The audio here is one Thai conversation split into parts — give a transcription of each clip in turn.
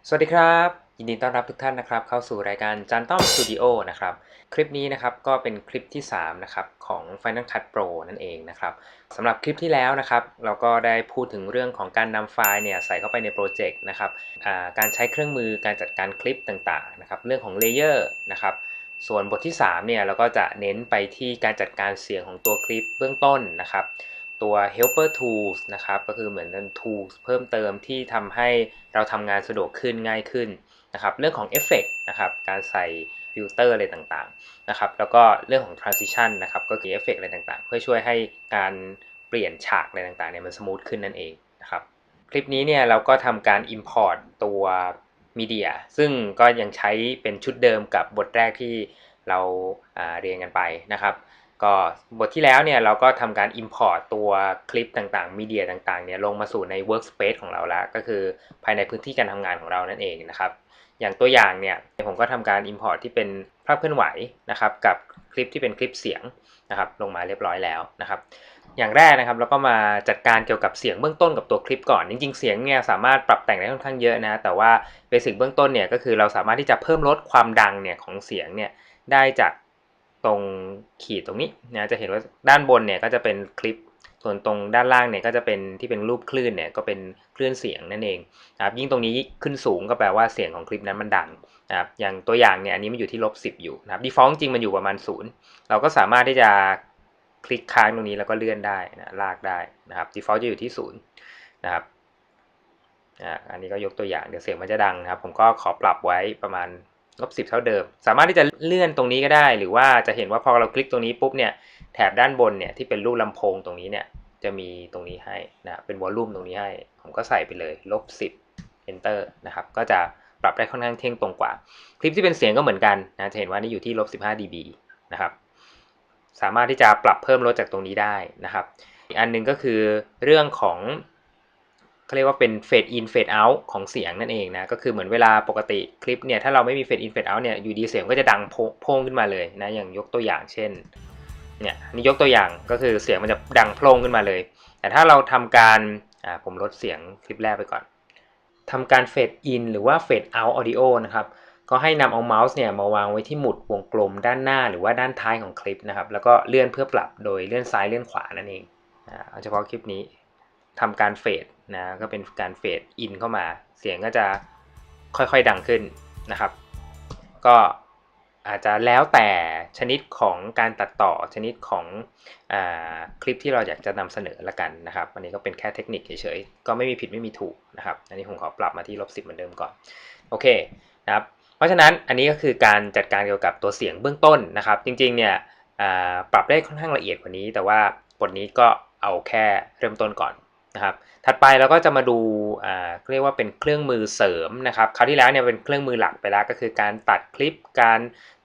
สวัสดีครับยินดีต้อนรับทุกท่านนะครับเข้าสู่รายการจันต้อมสตูดิโอนะครับคลิปนี้นะครับก็เป็นคลิปที่3นะครับของ Final Cut Pro นั่นเองนะครับสำหรับคลิปที่แล้วนะครับเราก็ได้พูดถึงเรื่องของการนำไฟล์เนี่ยใส่เข้าไปในโปรเจกต์นะครับการใช้เครื่องมือการจัดการคลิปต่างๆนะครับเรื่องของเลเยอร์นะครับส่วนบทที่3เนี่ยเราก็จะเน้นไปที่การจัดการเสียงของตัวคลิปเบื้องต้นนะครับตัว helper tools นะครับก็คือเหมือนเป็น tools เพิ่มเติมที่ทำให้เราทำงานสะดวกขึ้นง่ายขึ้นนะครับเรื่องของเอฟเฟกต์นะครับการใส่ฟิลเตอร์อะไรต่างๆนะครับแล้วก็เรื่องของ transition นะครับก็คือเอฟเฟกต์อะไรต่างๆเพื่อช่วยให้การเปลี่ยนฉากอะไรต่างๆเนี่ยมันสมูทขึ้นนั่นเองนะครับคลิปนี้เนี่ยเราก็ทำการ import ตัวมีเดียซึ่งก็ยังใช้เป็นชุดเดิมกับบทแรกที่เราเรียนกันไปนะครับก็บทที่แล้วเนี่ยเราก็ทำการ import ตัวคลิปต่างๆมีเดียต่างๆเนี่ยลงมาสู่ใน workspace ของเราแล้วก็คือภายในพื้นที่การทำงานของเรานั่นเองนะครับอย่างตัวอย่างเนี่ยผมก็ทำการ import ที่เป็นภาพเคลื่อนไหวนะครับกับคลิปที่เป็นคลิปเสียงนะครับลงมาเรียบร้อยแล้วนะครับอย่างแรกนะครับเราก็มาจัดการเกี่ยวกับเสียงเบื้องต้นกับตัวคลิปก่อนจริงๆเสียงเนี่ยสามารถปรับแต่งได้ค่อนข้างเยอะนะแต่ว่าเบสิกเบื้องต้นเนี่ยก็คือเราสามารถที่จะเพิ่มลดความดังเนี่ยของเสียงเนี่ยได้จากตรงขีดตรงนี้นะจะเห็นว่าด้านบนเนี่ยก็จะเป็นคลิปส่วนตรงด้านล่างเนี่ยก็จะเป็นที่เป็นรูปคลื่นเนี่ยก็เป็นคลื่นเสียงนั่นเองนะครับยิ่งตรงนี้ขึ้นสูงก็แปลว่าเสียงของคลิปนั้นมันดังนะครับอย่างตัวอย่างเนี่ยอันนี้มันอยู่ที่-10อยู่นะครับ default จริงมันอยู่ประมาณ0เราก็สามารถที่จะคลิกค้างตรงนี้แล้วก็เลื่อนได้นะลากได้นะครับ default จะอยู่ที่0นะครับอันนี้ก็ยกตัวอย่างเดี๋ยวเสียงมันจะดังนะครับผมก็ขอปรับไว้ประมาณ-10เท่าเดิมสามารถที่จะเลื่อนตรงนี้ก็ได้หรือว่าจะเห็นว่าพอเราคลิกตรงนี้ปุ๊บเนี่ยแถบด้านบนเนี่ยที่เป็นรูปลำโพงตรงนี้เนี่ยจะมีตรงนี้ให้นะเป็นวอลลุ่มตรงนี้ให้ผมก็ใส่ไปเลย-10 enter นะครับก็จะปรับได้ค่อนข้างเท่งตรงกว่าคลิปที่เป็นเสียงก็เหมือนกันนะจะเห็นว่านี่อยู่ที่-15 dB นะครับสามารถที่จะปรับเพิ่มลดจากตรงนี้ได้นะครับอีกอันนึงก็คือเรื่องของเขาเรียกว่าเป็นเฟดอินเฟดเอาท์ของเสียงนั่นเองนะก็คือเหมือนเวลาปกติคลิปเนี่ยถ้าเราไม่มีเฟดอินเฟดเอาท์เนี่ยอยู่ดีเสียงก็จะดังโพ่งขึ้นมาเลยนะอย่างยกตัวอย่างเช่นเนี่ยนี่ยกตัวอย่างก็คือเสียงมันจะดังโพล่งขึ้นมาเลยแต่ถ้าเราทำการผมลดเสียงคลิปแรกไปก่อนทำการเฟดอินหรือว่าเฟดเอาท์ออดิโอนะครับก็ให้นำเอาเมาส์เนี่ยมาวางไว้ที่หมุดวงกลมด้านหน้าหรือว่าด้านท้ายของคลิปนะครับแล้วก็เลื่อนเพื่อปรับโดยเลื่อนซ้ายเลื่อนขวานั่นเองเอาเฉพาะคลิปนี้ทำการเฟดนะก็เป็นการเฟดอินเข้ามาเสียงก็จะค่อยๆดังขึ้นนะครับก็อาจจะแล้วแต่ชนิดของการตัดต่อชนิดของคลิปที่เราอยากจะนำเสนอละกันนะครับอันนี้ก็เป็นแค่เทคนิคเฉยๆก็ไม่มีผิดไม่มีถูกนะครับอันนี้ผมขอปรับมาที่-10เหมือนเดิมก่อนโอเคนะครับเพราะฉะนั้นอันนี้ก็คือการจัดการเกี่ยวกับตัวเสียงเบื้องต้นนะครับจริงๆเนี่ยปรับได้ค่อนข้างละเอียดกว่านี้แต่ว่าบทนี้ก็เอาแค่เริ่มต้นก่อนนะครับถัดไปเราก็จะมาดูเรียกว่าเป็นเครื่องมือเสริมนะครับคราวที่แล้วเนี่ยเป็นเครื่องมือหลักไปแล้วก็คือการตัดคลิปการ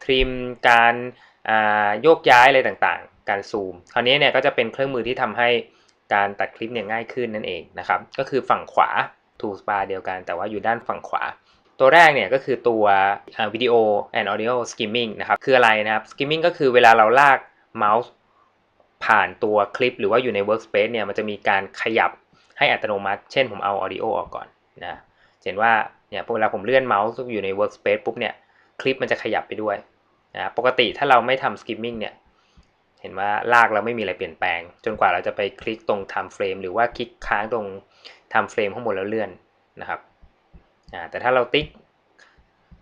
ทริมการโยกย้ายอะไรต่างๆการซูมคราวนี้เนี่ยก็จะเป็นเครื่องมือที่ทำให้การตัดคลิปเนี่ยง่ายขึ้นนั่นเองนะครับก็คือฝั่งขวา toolbar เดียวกันแต่ว่าอยู่ด้านฝั่งขวาตัวแรกเนี่ยก็คือตัววิดีโอ and audio skimming นะครับคืออะไรนะครับ skimming ก็คือเวลาเราลากเมาส์ผ่านตัวคลิปหรือว่าอยู่ใน workspace เนี่ยมันจะมีการขยับให้อัตโนมัติเช่นผมเอา audio ออกก่อนนะเห็นว่าเนี่ยเวลาผมเลื่อนเมาส์อยู่ใน workspace ปุ๊บเนี่ยคลิปมันจะขยับไปด้วยนะปกติถ้าเราไม่ทำ skimming เนี่ยเห็นว่าลากเราไม่มีอะไรเปลี่ยนแปลงจนกว่าเราจะไปคลิกตรง time frame หรือว่าคลิกค้างตรง time frame ข้างบนแล้วเลื่อนนะครับแต่ถ้าเราติ๊ก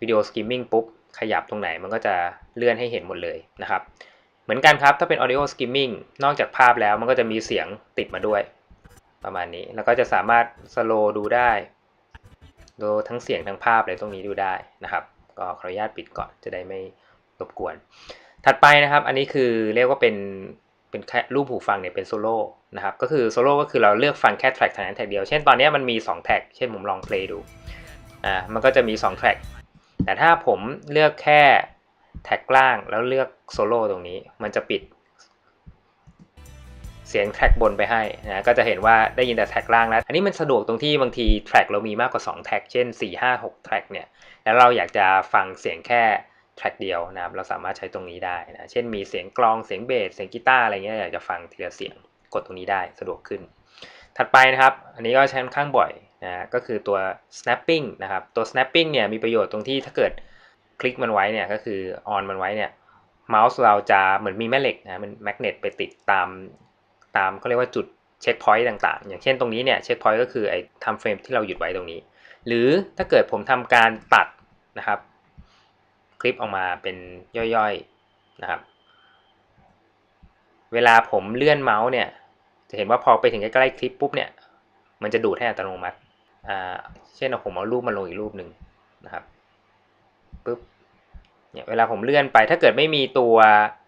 วิดีโอ skimming ปุ๊บขยับตรงไหนมันก็จะเลื่อนให้เห็นหมดเลยนะครับเหมือนกันครับถ้าเป็น audio skimming นอกจากภาพแล้วมันก็จะมีเสียงติดมาด้วยประมาณนี้แล้วก็จะสามารถสโลว์ดูได้ดูทั้งเสียงทั้งภาพเลยตรงนี้ดูได้นะครับก็ขออนุญาตปิดก่อนจะได้ไม่รบกวนถัดไปนะครับอันนี้คือเรียกว่าเป็นแค่รูปหูฟังเนี่ยเป็นโซโล่นะครับก็คือโซโล่ก็คือเราเลือกฟังแค่แทร็กทางนั้นแทร็กเดียวเช่นตอนนี้มันมี2แทร็กเช่นผมลองเพลย์ดูมันก็จะมี2แทร็กแต่ถ้าผมเลือกแค่แท็กล่างแล้วเลือกโซโล่ตรงนี้มันจะปิดเสียงแทร็กบนไปให้นะก็จะเห็นว่าได้ยินแต่แทร็กล่างแล้วอันนี้มันสะดวกตรงที่บางทีแทร็กเรามีมากกว่า2แทร็กเช่น4 5 6แทร็กเนี่ยแล้วเราอยากจะฟังเสียงแค่แทร็กเดียวนะครับเราสามารถใช้ตรงนี้ได้นะเช่นมีเสียงกลองเสียงเบสเสียงกีตาร์อะไรเงี้ยอยากจะฟังทีละเสียงกดตรงนี้ได้สะดวกขึ้นถัดไปนะครับอันนี้ก็ใช้ค่อนข้างบ่อย ก็คือตัว snapping นะครับตัว snapping เนี่ยมีประโยชน์ตรงที่ถ้าเกิดคลิกมันไว้เนี่ยก็คือ on มันไว้เนี่ยเมาส์เราจะเหมือนมีแม่เหล็กนะมันแมกเนตไปติดตามเขาเรียกว่าจุดเช็คพอยต์ต่างๆอย่างเช่นตรงนี้เนี่ยเช็คพอยต์ก็คือไอ้ทำเฟรมที่เราหยุดไว้ตรงนี้หรือถ้าเกิดผมทำการตัดนะครับคลิปออกมาเป็นย่อยๆนะครับเวลาผมเลื่อนเมาส์เนี่ยจะเห็นว่าพอไปถึงใกล้ๆคลิปปุ๊บเนี่ยมันจะดูดให้อัตโนมัติเช่นผมเอารูปมาลงอีกรูปหนึ่งนะครับปุ๊บเนี่ยเวลาผมเลื่อนไปถ้าเกิดไม่มีตัว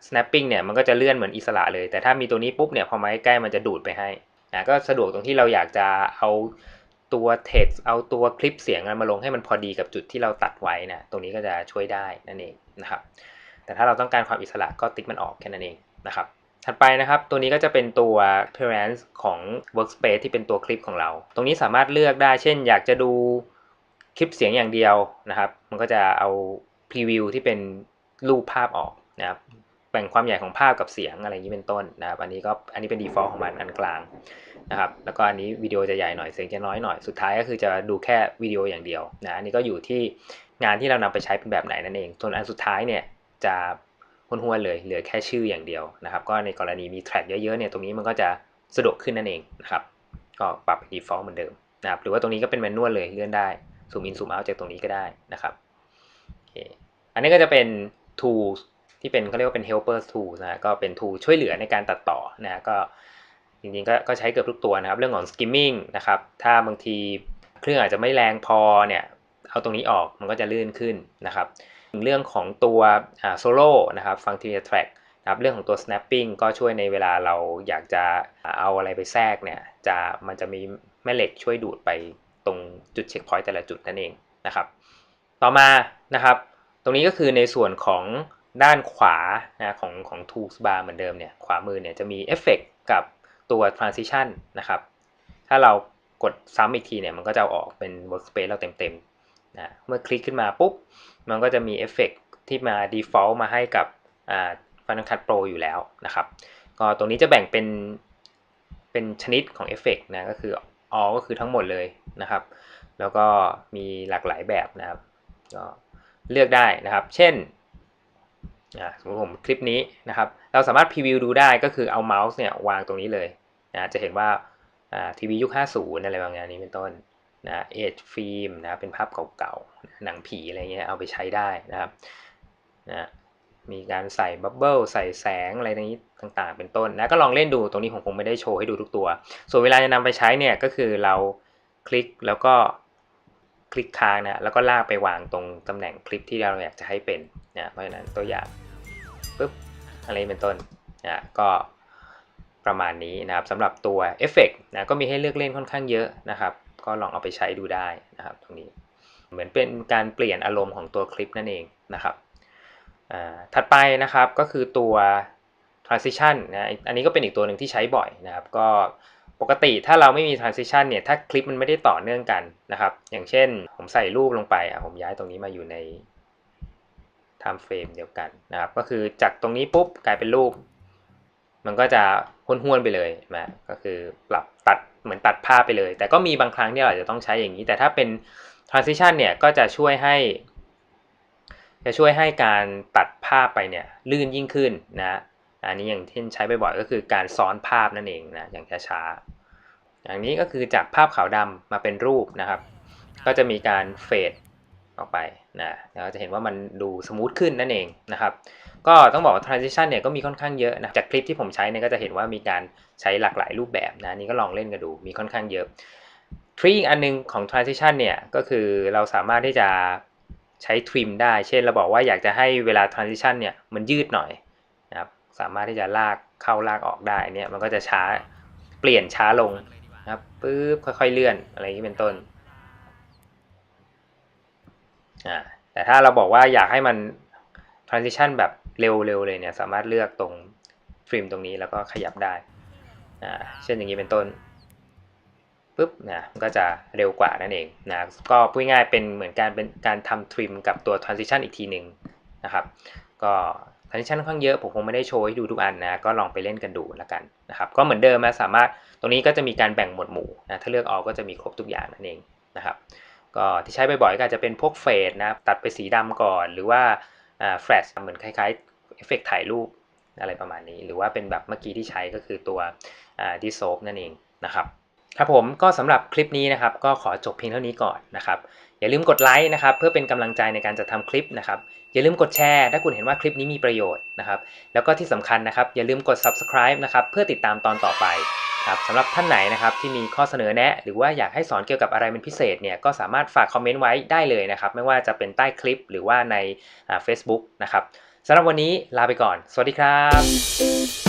snapping เนี่ยมันก็จะเลื่อนเหมือนอิสระเลยแต่ถ้ามีตัวนี้ปุ๊บเนี่ยพอมาใกล้มันจะดูดไปให้ก็สะดวกตรงที่เราอยากจะเอาตัว text เอาตัวคลิปเสียงมาลงให้มันพอดีกับจุดที่เราตัดไว้นะตรงนี้ก็จะช่วยได้นั่นเองนะครับแต่ถ้าเราต้องการความอิสระก็ติ๊กมันออกแค่นั้นเองนะครับถัดไปนะครับตัวนี้ก็จะเป็นตัว appearance ของ workspace ที่เป็นตัวคลิปของเราตรงนี้สามารถเลือกได้เช่นอยากจะดูคลิปเสียงอย่างเดียวนะครับมันก็จะเอาพรีวิวที่เป็นรูปภาพออกนะครับแบ่งความใหญ่ของภาพกับเสียงอะไรอย่างนี้เป็นต้นนะครับอันนี้เป็น default ของมันอันกลางนะครับแล้วก็อันนี้วิดีโอจะใหญ่หน่อยเสียงจะน้อยหน่อยสุดท้ายก็คือจะดูแค่วิดีโออย่างเดียวนะอันนี้ก็อยู่ที่งานที่เรานำไปใช้เป็นแบบไหนนั่นเองส่วนอันสุดท้ายเนี่ยจะห้วนๆเลยเหลือแค่ชื่ออย่างเดียวนะครับก็ในกรณีมีแทร็กเยอะๆเนี่ยตรงนี้มันก็จะสะดวกขึ้นนั่นเองนะครับก็ปรับ default เหมือนเดิมนะครับหรือว่าตรงนี้ก็เป็นแมนนวลเลยเลื่อนได้ซูมอินซูมเอาท์จากตรงนี้ก็ได้นะครับโอเคอันนี้ก็จะเป็น tools ที่เป็นเขาเรียกว่าเป็น helper tool นะก็เป็น tool ช่วยเหลือในการตัดต่อนะก็จริงๆก็ใช้เกือบทุกตัวนะครับเรื่องของ skimming นะครับถ้าบางทีเครื่องอาจจะไม่แรงพอเนี่ยเอาตรงนี้ออกมันก็จะลื่นขึ้นนะครับเรื่องของตัวsolo นะครับฟัง track นะครับเรื่องของตัว snapping ก็ช่วยในเวลาเราอยากจะเอาอะไรไปแทรกเนี่ยมันจะมีแม่เหล็กช่วยดูดไปตรงจุดเช็คพอยต์แต่ละจุดนั่นเองนะครับต่อมานะครับตรงนี้ก็คือในส่วนของด้านขวานะของ tools bar เหมือนเดิมเนี่ยขวามือเนี่ยจะมีเอฟเฟกต์กับตัว transition นะครับถ้าเรากดซ้ำอีกทีเนี่ยมันก็จะออกเป็น workspace เราเต็มๆนะเมื่อคลิกขึ้นมาปุ๊บมันก็จะมีเอฟเฟกต์ที่มา default มาให้กับFinal Cut Pro อยู่แล้วนะครับก็ตรงนี้จะแบ่งเป็นชนิดของเอฟเฟกต์นะก็คือ all ก็คือทั้งหมดเลยนะครับแล้วก็มีหลากหลายแบบนะครับก็เลือกได้นะครับเช่นสมมติผมคลิปนี้นะครับเราสามารถพรีวิวดูได้ก็คือเอาเมาส์เนี่ยวางตรงนี้เลยนะจะเห็นว่าทีวียุค50อะไรบางอย่างนี้เป็นต้นนะเอจฟิล์มนะเป็นภาพเก่าๆหนังผีอะไรเงี้ยเอาไปใช้ได้นะครับนะมีการใส่บับเบิลใส่แสงอะไรต่างๆเป็นต้นนะก็ลองเล่นดูตรงนี้ผมคงไม่ได้โชว์ให้ดูทุกตัวส่วนเวลาจะนำไปใช้เนี่ยก็คือเราคลิกแล้วก็คลิกค้างนะแล้วก็ลากไปวางตรงตำแหน่งคลิปที่เราอยากจะให้เป็นนะเพราะฉะนั้นตัวอย่างปุ๊บอะไรเป็นต้นนะก็ประมาณนี้นะครับสำหรับตัวเอฟเฟกต์นะก็มีให้เลือกเล่นค่อนข้างเยอะนะครับก็ลองเอาไปใช้ดูได้นะครับตรงนี้เหมือนเป็นการเปลี่ยนอารมณ์ของตัวคลิปนั่นเองนะครับถัดไปนะครับก็คือตัว transition นะอันนี้ก็เป็นอีกตัวหนึ่งที่ใช้บ่อยนะครับก็ปกติถ้าเราไม่มี transition เนี่ยถ้าคลิปมันไม่ได้ต่อเนื่องกันนะครับอย่างเช่นผมใส่รูปลงไปผมย้ายตรงนี้มาอยู่ใน time frame เดียวกันนะครับก็คือจากตรงนี้ปุ๊บกลายเป็นรูปมันก็จะห้วนๆไปเลยนะก็คือปรับตัดเหมือนตัดภาพไปเลยแต่ก็มีบางครั้งที่เราจะต้องใช้อย่างนี้แต่ถ้าเป็น transition เนี่ยก็จะช่วยให้การตัดภาพไปเนี่ยลื่นยิ่งขึ้นนะอันนี้อย่างที่ใช้บ่อยๆก็คือการซ้อนภาพนั่นเองนะอย่างช้าๆอย่างนี้ก็คือจากภาพขาวดำมาเป็นรูปนะครับก็จะมีการเฟดออกไปนะเราจะเห็นว่ามันดูสมูทขึ้นนั่นเองนะครับก็ต้องบอกว่า transition เนี่ยก็มีค่อนข้างเยอะนะจากคลิปที่ผมใช้เนี่ยก็จะเห็นว่ามีการใช้หลากหลายรูปแบบนะนี่ก็ลองเล่นกันดูมีค่อนข้างเยอะทริคอันนึงของ transition เนี่ยก็คือเราสามารถที่จะใช้ trim ได้เช่นเราบอกว่าอยากจะให้เวลา transition เนี่ยมันยืดหน่อยนะครับสามารถที่จะลากเข้าลากออกได้เนี่ยมันก็จะช้าเปลี่ยนช้าลงนะครับปึ๊บค่อยๆเลื่อนอะไรอย่างนี้เป็นต้นแต่ถ้าเราบอกว่าอยากให้มัน transition แบบเร็วๆเลยเนี่ยสามารถเลือกตรง trim ตรงนี้แล้วก็ขยับได้เช่นอย่างนี้เป็นต้นปุ๊บนะมันก็จะเร็วกว่านั่นเองนะก็พูดง่ายเป็นเหมือนเป็นการทำ trim กับตัว transition อีกทีหนึ่งนะครับก็ transition ค่อนข้างเยอะผมคงไม่ได้โชว์ให้ดูทุกอันนะก็ลองไปเล่นกันดูแล้วกันนะครับก็เหมือนเดิมนะสามารถ ตรงนี้ก็จะมีการแบ่งหมวดหมู่นะถ้าเลือก all ก็จะมีครบทุกอย่างนั่นเองนะครับก็ที่ใช้บ่อยๆก็อาจจะเป็นพวกเฟดนะตัดไปสีดำก่อนหรือว่าแฟลชเหมือนคล้ายๆเอฟเฟกต์ถ่ายรูปอะไรประมาณนี้หรือว่าเป็นแบบเมื่อกี้ที่ใช้ก็คือตัวdissolve นั่นเองนะครับครับผมก็สำหรับคลิปนี้นะครับก็ขอจบเพียงเท่านี้ก่อนนะครับอย่าลืมกดไลค์นะครับเพื่อเป็นกำลังใจในการจัดทำคลิปนะครับอย่าลืมกดแชร์ถ้าคุณเห็นว่าคลิปนี้มีประโยชน์นะครับแล้วก็ที่สำคัญนะครับอย่าลืมกด subscribe นะครับเพื่อติดตามตอนต่อไปครับสำหรับท่านไหนนะครับที่มีข้อเสนอแนะหรือว่าอยากให้สอนเกี่ยวกับอะไรเป็นพิเศษเนี่ยก็สามารถฝากคอมเมนต์ไว้ได้เลยนะครับไม่ว่าจะเป็นใต้คลิปหรือว่าในFacebook นะครับสำหรับวันนี้ลาไปก่อนสวัสดีครับ